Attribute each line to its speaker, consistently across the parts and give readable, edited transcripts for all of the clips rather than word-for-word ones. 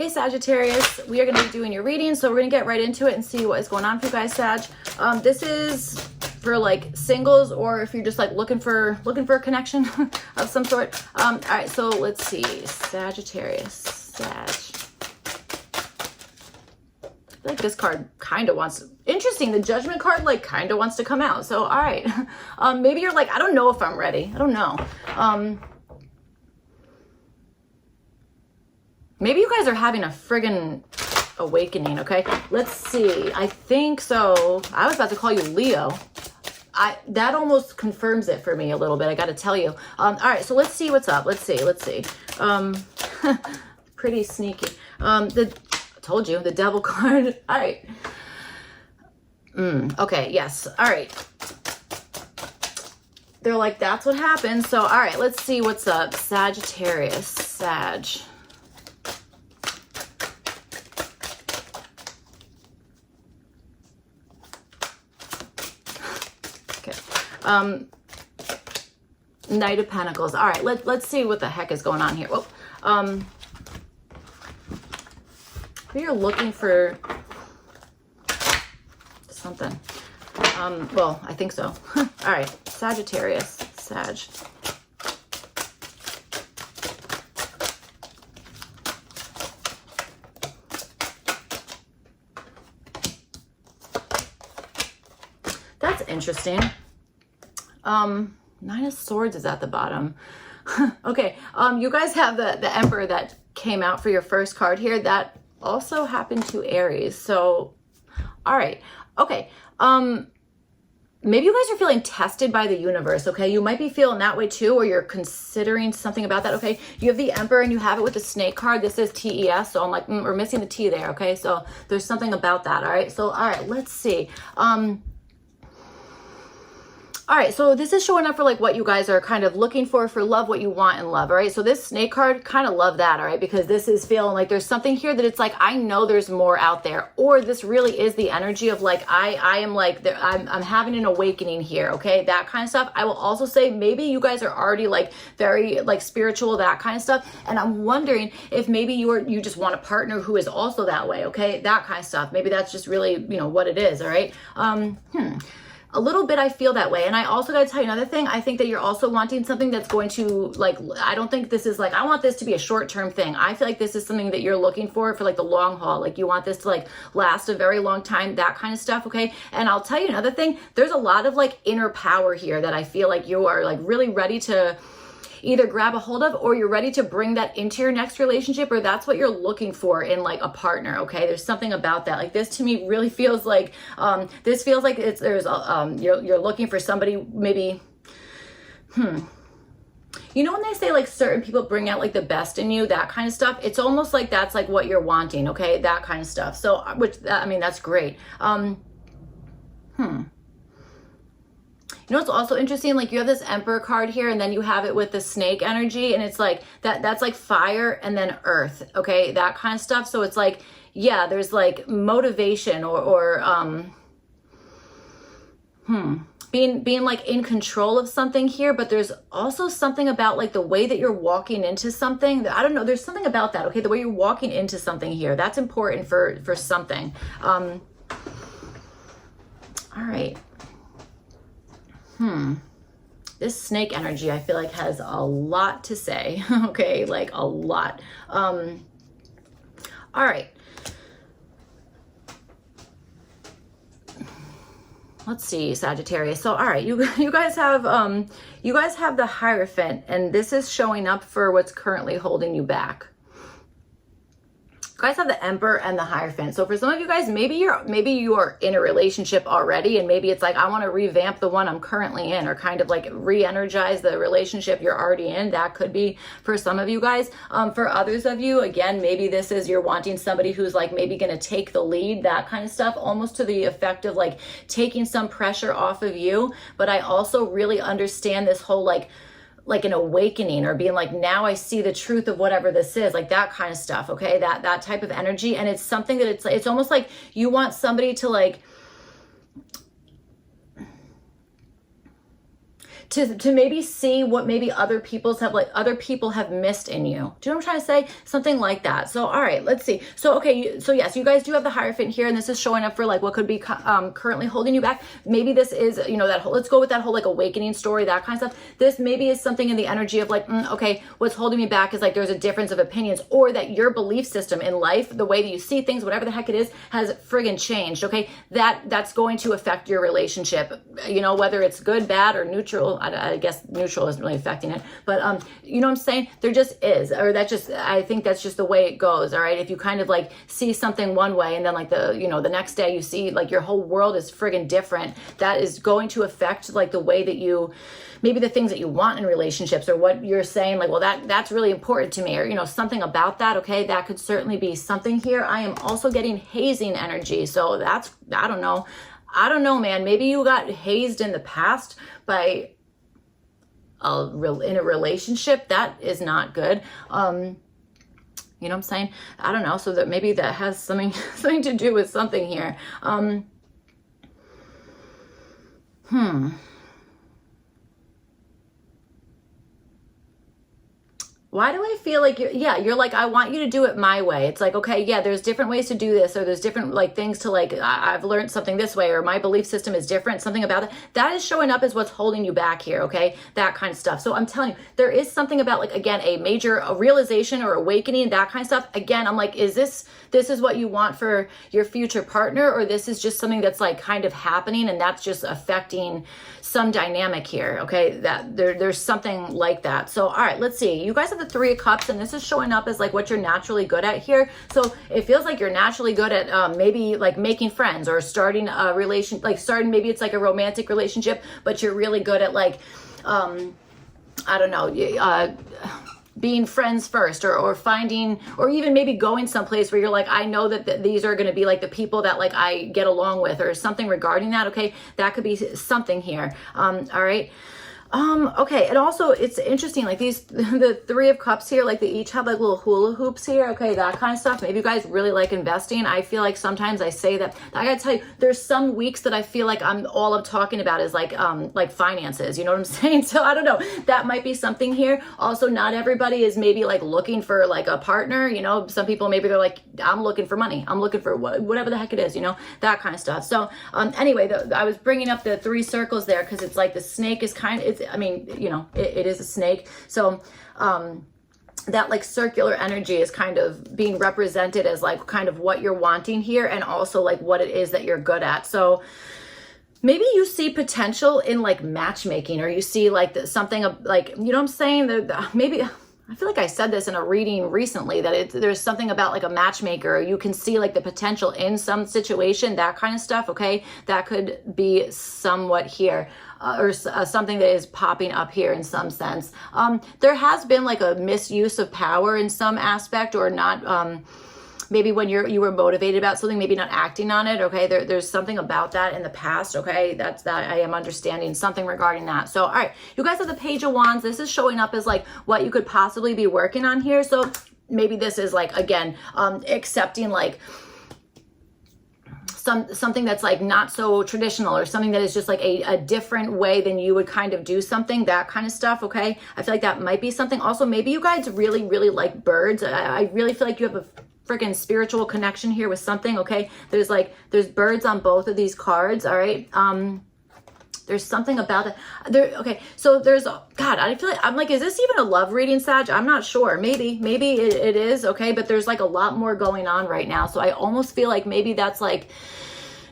Speaker 1: Hey Sagittarius, we are going to be doing your reading, so we're going to get right into it and see what is going on for you guys, Sag. This is for like singles, or if you're just like looking for a connection of some sort. All right, so let's see, Sagittarius, Sag. I feel like this card kind of wants, interesting, the Judgment card like kind of wants to come out. So all right, maybe you're like, I don't know if I'm ready. I don't know. Maybe you guys are having a friggin' awakening, okay? Let's see. I think so. I was about to call you Leo. That almost confirms it for me a little bit, I gotta tell you. All right, so let's see what's up. Let's see. Pretty sneaky. I told you, the Devil card. All right. Okay, yes. All right. They're like, that's what happened. So, all right, let's see what's up. Sagittarius, Sag. Knight of Pentacles. All right, let's see what the heck is going on here. Well, you're looking for something. Well, I think so. All right, Sagittarius, Sag. That's interesting. Nine of Swords is at the bottom. Okay, you guys have the Emperor that came out for your first card here. That also happened to Aries. So, all right. Okay. Maybe you guys are feeling tested by the universe, okay? You might be feeling that way too, or you're considering something about that, okay? You have the Emperor and you have it with the Snake card. This is TES, so I'm like, we're missing the T there, okay? So there's something about that, all right? So, all right, let's see. All right, so this is showing up for like what you guys are kind of looking for love, what you want in love, all right? So this Snake card, kind of love that, all right? Because this is feeling like there's something here that it's like, I know there's more out there. Or this really is the energy of like, I am like, I'm having an awakening here, okay? That kind of stuff. I will also say maybe you guys are already like very like spiritual, that kind of stuff. And I'm wondering if maybe you just want a partner who is also that way, okay? That kind of stuff. Maybe that's just really, you know, what it is, all right? A little bit I feel that way. And I also got to tell you another thing. I think that you're also wanting something that's going to like, I don't think this is like, I want this to be a short-term thing. I feel like this is something that you're looking for like the long haul. Like you want this to like last a very long time, that kind of stuff. Okay. And I'll tell you another thing. There's a lot of like inner power here that I feel like you are like really ready to either grab a hold of, or you're ready to bring that into your next relationship, or that's what you're looking for in like a partner. Okay, there's something about that. Like this to me really feels like this feels like you're looking for somebody maybe you know when they say like certain people bring out like the best in you, that kind of stuff, it's almost like that's like what you're wanting, okay, that kind of stuff. So I mean that's great. You know what's also interesting? Like you have this Emperor card here, and then you have it with the Snake energy, and it's like that's like fire and then earth, okay? That kind of stuff. So it's like, yeah, there's like motivation or being like in control of something here, but there's also something about like the way that you're walking into something. I don't know, there's something about that, okay? The way you're walking into something here, that's important for something. All right. This Snake energy, I feel like has a lot to say, okay? Like a lot. All right. Let's see, Sagittarius. So, all right, you guys have the Hierophant, and this is showing up for what's currently holding you back. You guys have the Emperor and the Hierophant. So for some of you guys, maybe you are in a relationship already, and maybe it's like, I want to revamp the one I'm currently in, or kind of like re-energize the relationship you're already in. That could be for some of you guys. For others of you, again, maybe this is you're wanting somebody who's like maybe going to take the lead, that kind of stuff, almost to the effect of like taking some pressure off of you. But I also really understand this whole like an awakening, or being like, now I see the truth of whatever this is, like that kind of stuff, okay? That type of energy. And it's something that it's almost like you want somebody to like to maybe see what maybe other people have missed in you. Do you know what I'm trying to say? Something like that. So, all right, let's see. So, okay, so yes, you guys do have the Hierophant here, and this is showing up for like what could be currently holding you back. Maybe this is, you know, that whole, let's go with that whole like awakening story, that kind of stuff. This maybe is something in the energy of like, okay, what's holding me back is like there's a difference of opinions, or that your belief system in life, the way that you see things, whatever the heck it is, has friggin' changed. Okay, that's going to affect your relationship. You know, whether it's good, bad, or neutral. I guess neutral isn't really affecting it, but you know what I'm saying? There just is, or that just, I think that's just the way it goes. All right, if you kind of like see something one way, and then like the, you know, the next day you see like your whole world is friggin' different, that is going to affect like the way that you, maybe the things that you want in relationships, or what you're saying like, well, that's really important to me, or, you know, something about that. Okay, that could certainly be something here. I am also getting hazing energy, so that's, I don't know, man. Maybe you got hazed in the past by in a relationship. That is not good. You know what I'm saying? I don't know. So that maybe that has something to do with something here. Why do I feel like you're like, I want you to do it my way. It's like, okay, yeah, there's different ways to do this, or there's different like things to like, I've learned something this way, or my belief system is different, something about it. That is showing up as what's holding you back here, okay? That kind of stuff. So I'm telling you, there is something about like, again, a realization or awakening, that kind of stuff. Again, I'm like, is this is what you want for your future partner, or this is just something that's like kind of happening and that's just affecting some dynamic here, okay? That there's something like that. So, all right, let's see. You guys have the Three of Cups, and this is showing up as like what you're naturally good at here. So it feels like you're naturally good at maybe like making friends, or starting a relation, like starting, maybe it's like a romantic relationship, but you're really good at like, I don't know, being friends first, or finding, or even maybe going someplace where you're like, I know that these are going to be like the people that like I get along with, or something regarding that. Okay, that could be something here. All right. Okay, and also it's interesting, like the Three of Cups here, like they each have like little hula hoops here, okay, that kind of stuff. Maybe you guys really like investing. I feel like sometimes I say that, I gotta tell you, there's some weeks that I feel like all I'm talking about is like finances, you know what I'm saying? So I don't know, that might be something here. Also, not everybody is maybe like looking for like a partner, you know, some people maybe they're like, I'm looking for money, I'm looking for whatever the heck it is, you know, that kind of stuff. So anyway, I was bringing up the 3 circles there because it's like the snake is kind of, I mean, you know, it is a snake. So, that like circular energy is kind of being represented as like kind of what you're wanting here, and also like what it is that you're good at. So maybe you see potential in like matchmaking, or you see like something of like, you know what I'm saying? Maybe, I feel like I said this in a reading recently, that there's something about like a matchmaker. You can see like the potential in some situation, that kind of stuff. Okay, that could be somewhat here. Or something that is popping up here in some sense. There has been like a misuse of power in some aspect, or not, maybe when you were motivated about something, maybe not acting on it. Okay, there's something about that in the past. Okay, that I am understanding something regarding that. So all right, you guys have the Page of Wands. This is showing up as like what you could possibly be working on here. So maybe this is like, again, accepting like something that's like not so traditional, or something that is just like a different way than you would kind of do something, that kind of stuff. Okay, I feel like that might be something. Also, maybe you guys really like birds. I really feel like you have a freaking spiritual connection here with something. Okay, there's birds on both of these cards. All right, there's something about it there. Okay, so there's, God, I feel like, I'm like, is this even a love reading, Sag? I'm not sure. Maybe it is. Okay, but there's like a lot more going on right now. So I almost feel like maybe that's like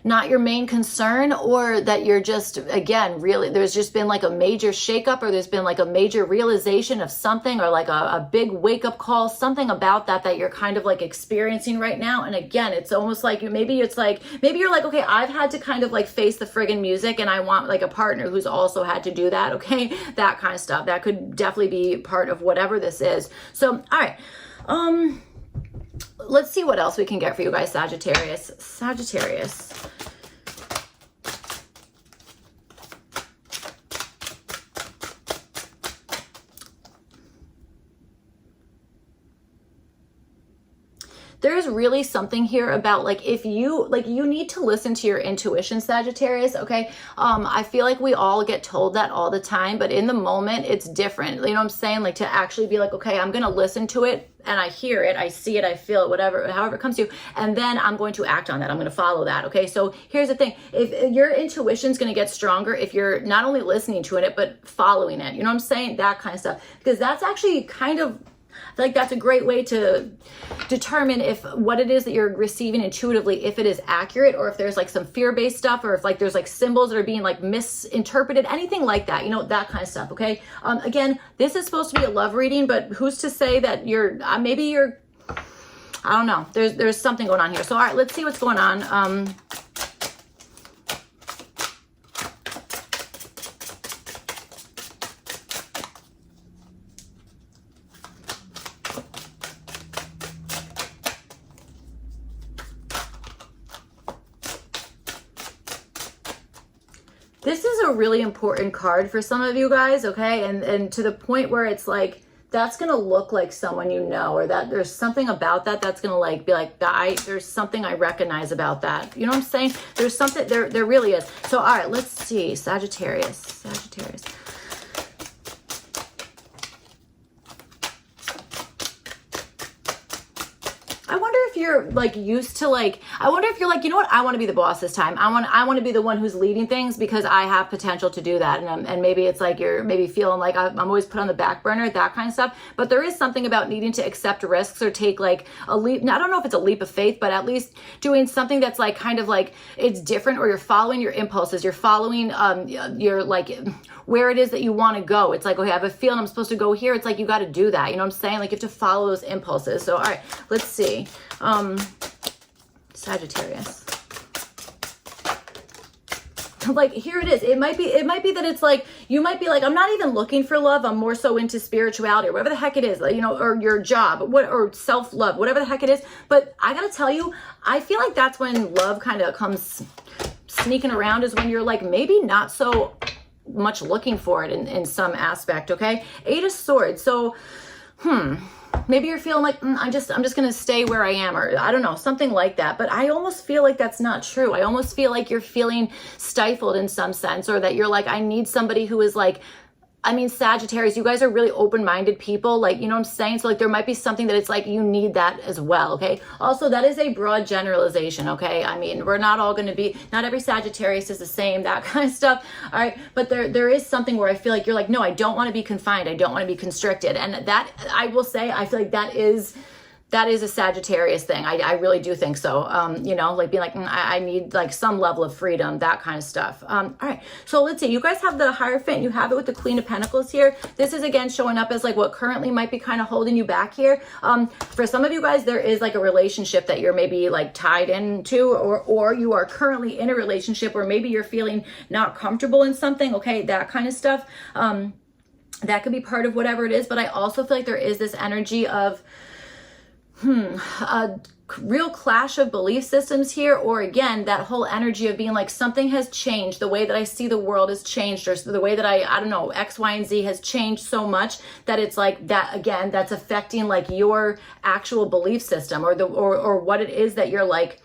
Speaker 1: not your main concern, or that you're just, again, really, there's just been like a major shakeup, or there's been like a major realization of something, or like a big wake up call, something about that you're kind of like experiencing right now. And again, it's almost like maybe you're like, okay, I've had to kind of like face the friggin' music, and I want like a partner who's also had to do that. Okay, that kind of stuff. That could definitely be part of whatever this is. So, all right. Let's see what else we can get for you guys, Sagittarius. There's really something here about like, if you, like, you need to listen to your intuition, Sagittarius, okay? I feel like we all get told that all the time, but in the moment it's different. You know what I'm saying? Like, to actually be like, okay, I'm going to listen to it, and I hear it, I see it, I feel it, whatever, however it comes to you, and then I'm going to act on that. I'm going to follow that. Okay. So here's the thing. If your intuition is going to get stronger, if you're not only listening to it, but following it, you know what I'm saying? That kind of stuff, because that's actually kind of, I feel like that's a great way to determine if what it is that you're receiving intuitively, if it is accurate, or if there's like some fear-based stuff, or if like there's like symbols that are being like misinterpreted, anything like that, you know, that kind of stuff. Okay. Again, this is supposed to be a love reading, but who's to say that you're, maybe you're, I don't know. There's something going on here. So, all right, let's see what's going on. This is a really important card for some of you guys, okay? And to the point where it's like, that's going to look like someone you know, or that there's something about that that's going to like be like, there's something I recognize about that. You know what I'm saying? There's something, there really is. So, all right, let's see. Sagittarius. I wonder if you're like used to like, I wonder if you're like, you know what, I want to be the boss this time. I want to be the one who's leading things because I have potential to do that. And maybe it's like you're maybe feeling like I'm always put on the back burner, that kind of stuff. But there is something about needing to accept risks or take like a leap. Now, I don't know if it's a leap of faith, but at least doing something that's like kind of like it's different, or you're following your impulses. You're following your like where it is that you want to go. It's like, okay, I have a feeling I'm supposed to go here. It's like, you got to do that. You know what I'm saying? Like, you have to follow those impulses. So, all right, let's see. Sagittarius. Like, here it is. It might be that it's like, you might be like, I'm not even looking for love. I'm more so into spirituality or whatever the heck it is, you know, or your job, or self-love, whatever the heck it is. But I got to tell you, I feel like that's when love kind of comes sneaking around, is when you're like, maybe not so much looking for it in some aspect. Okay. 8 of Swords. So, maybe you're feeling like, I'm just going to stay where I am, or I don't know, something like that. But I almost feel like that's not true. I almost feel like you're feeling stifled in some sense, or that you're like, I need somebody who is like, I mean, Sagittarius, you guys are really open-minded people. Like, you know what I'm saying? So like, there might be something that it's like, you need that as well. Okay. Also, that is a broad generalization. Okay. I mean, we're not all going to be, not every Sagittarius is the same, that kind of stuff. All right. But there is something where I feel like you're like, no, I don't want to be confined. I don't want to be constricted. And that, I will say, I feel like that is a Sagittarius thing. I really do think so. You know, like being like, I need like some level of freedom, that kind of stuff. All right. So let's see, you guys have the Hierophant, you have it with the Queen of Pentacles here. This is again showing up as like what currently might be kind of holding you back here. For some of you guys, there is like a relationship that you're maybe like tied into, or you are currently in a relationship where maybe you're feeling not comfortable in something. Okay. That kind of stuff. That could be part of whatever it is. But I also feel like there is this energy of, a real clash of belief systems here, or again, that whole energy of being like, something has changed. The way that I see the world has changed, or the way that I don't know, X, Y, and Z has changed so much that it's like that, again, that's affecting like your actual belief system, or what it is that you're like,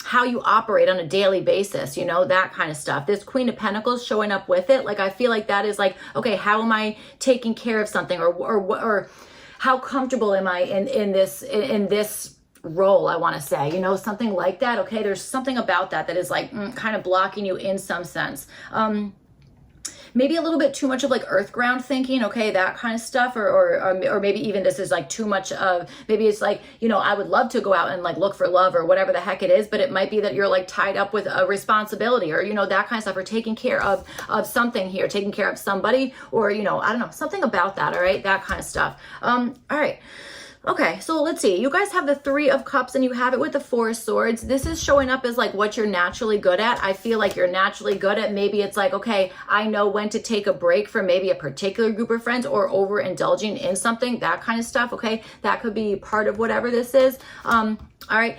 Speaker 1: how you operate on a daily basis, you know, that kind of stuff. This Queen of Pentacles showing up with it. Like, I feel like that is like, okay, how am I taking care of something, or how comfortable am I in this role, I want to say, you know, something like that. Okay. There's something about that is like kind of blocking you in some sense. Maybe a little bit too much of like earth ground thinking, okay, that kind of stuff, or maybe even this is like too much of, maybe it's like, you know, I would love to go out and like look for love or whatever the heck it is, but it might be that you're like tied up with a responsibility, or, you know, that kind of stuff, or taking care of something here, taking care of somebody, or, you know, I don't know, something about that. All right. That kind of stuff. All right. Okay, so let's see. You guys have the 3 of Cups and you have it with the 4 of Swords. This is showing up as like what you're naturally good at. I feel like you're naturally good at, maybe it's like, okay, I know when to take a break from maybe a particular group of friends, or overindulging in something, that kind of stuff. Okay, that could be part of whatever this is. All right.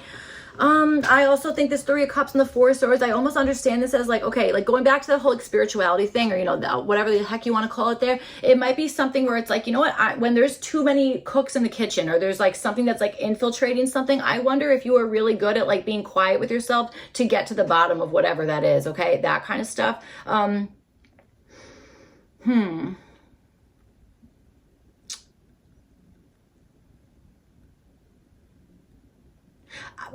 Speaker 1: I also think this Three of Cups and the Four of Swords, I almost understand this as like, okay, like going back to that whole like spirituality thing, or, you know, whatever the heck you want to call it there. It might be something where it's like, you know what, when there's too many cooks in the kitchen, or there's like something that's like infiltrating something, I wonder if you are really good at like being quiet with yourself to get to the bottom of whatever that is, okay? That kind of stuff.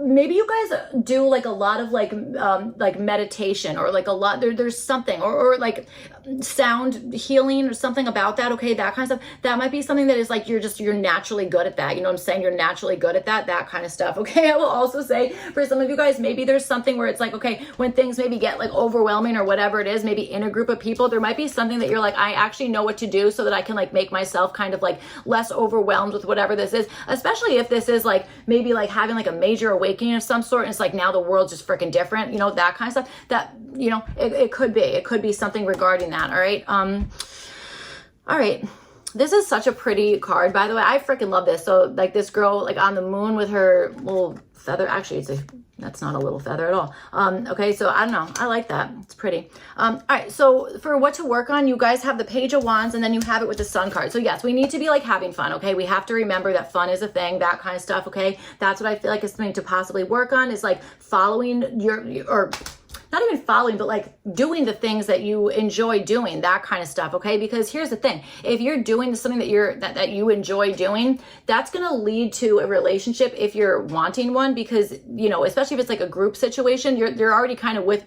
Speaker 1: Maybe you guys do like a lot of like meditation, or like a lot there's something, or like sound healing or something about that, okay? That kind of stuff. That might be something that is like you're naturally good at that, you know what I'm saying? You're naturally good at that kind of stuff, okay? I will also say for some of you guys, maybe there's something where it's like, okay, when things maybe get like overwhelming or whatever it is, maybe in a group of people, there might be something that you're like, I actually know what to do so that I can like make myself kind of like less overwhelmed with whatever this is, especially if this is like maybe like having like a major awakening of some sort, and it's like now the world's just freaking different, you know, that kind of stuff. That, you know, it could be something regarding that. All right. All right. This is such a pretty card, by the way. I freaking love this. So like this girl like on the moon with her little feather. Actually, that's not a little feather at all. Okay, so I don't know. I like that. It's pretty. All right, so for what to work on, you guys have the Page of Wands, and then you have it with the Sun card. So yes, we need to be like having fun, okay? We have to remember that fun is a thing, that kind of stuff, okay? That's what I feel like is something to possibly work on, is like following or not even following, but like doing the things that you enjoy doing, that kind of stuff, okay? Because here's the thing. If you're doing something that you enjoy doing, that's going to lead to a relationship if you're wanting one, because, you know, especially if it's like a group situation, you're already kind of with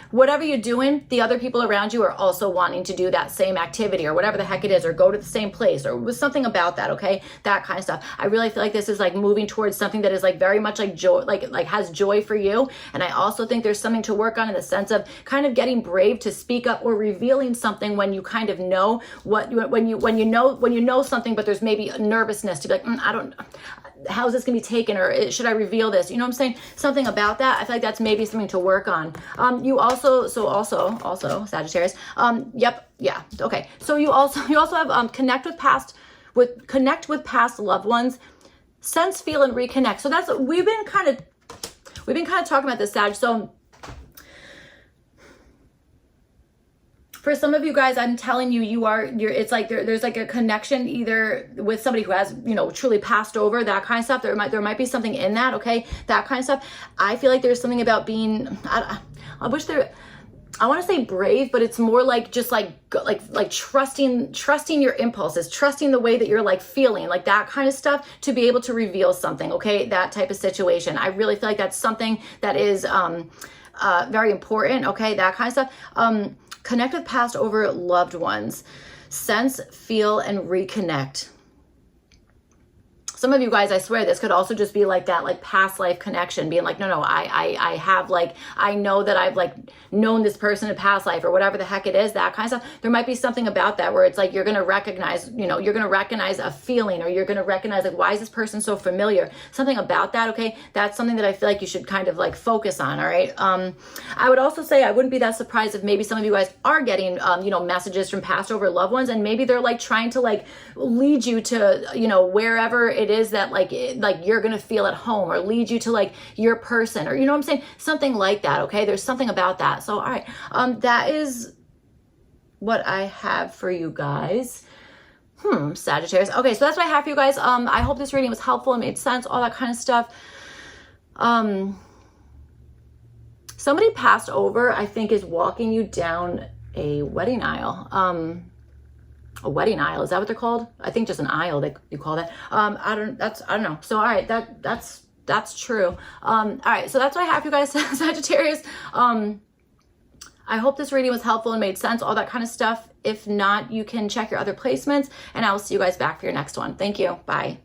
Speaker 1: whatever you're doing, the other people around you are also wanting to do that same activity or whatever the heck it is, or go to the same place, or with something about that, okay? That kind of stuff. I really feel like this is like moving towards something that is like very much like joy, like has joy for you. And I also think there's something to work on in the sense of kind of getting brave to speak up, or revealing something when you kind of know when you know something, but there's maybe a nervousness to be like, I don't, how's this gonna be taken, or should I reveal this? You know what I'm saying? Something about that. I feel like that's maybe something to work on. You also Sagittarius. Yep. Yeah. Okay. So you also have connect with past loved ones, sense, feel, and reconnect. So that's we've been kind of talking about this, Sag. So for some of you guys, I'm telling you, it's like there's like a connection either with somebody who has, you know, truly passed over, that kind of stuff. There might be something in that, okay? That kind of stuff. I feel like there's something about being, I want to say brave, but it's more like just like trusting your impulses, trusting the way that you're like feeling, like that kind of stuff, to be able to reveal something, okay? That type of situation. I really feel like that's something that is very important, okay? That kind of stuff. Connect with past over loved ones. Sense, feel, and reconnect. Some of you guys, I swear, this could also just be like that, like past life connection, being like, no, I have like, I know that I've like known this person in past life, or whatever the heck it is, that kind of stuff. There might be something about that where it's like, you're going to recognize, you know, you're going to recognize a feeling, or you're going to recognize like, why is this person so familiar? Something about that, okay? That's something that I feel like you should kind of like focus on, all right? I would also say I wouldn't be that surprised if maybe some of you guys are getting, you know, messages from past over loved ones, and maybe they're like trying to like lead you to, you know, wherever it is that like you're gonna feel at home, or lead you to like your person, or you know what I'm saying, something like that, okay? There's something about that. So all right, that is what I have for you guys. Sagittarius. Okay, so that's what I have for you guys. I hope this reading was helpful and made sense, all that kind of stuff. Somebody passed over, I think, is walking you down a wedding aisle. A wedding aisle, is that what they're called? I think just an aisle that you call that. I don't know. So all right, that's true. All right, so that's what I have for you guys, Sagittarius. I hope this reading was helpful and made sense, all that kind of stuff. If not, you can check your other placements, and I will see you guys back for your next one. Thank you. Bye.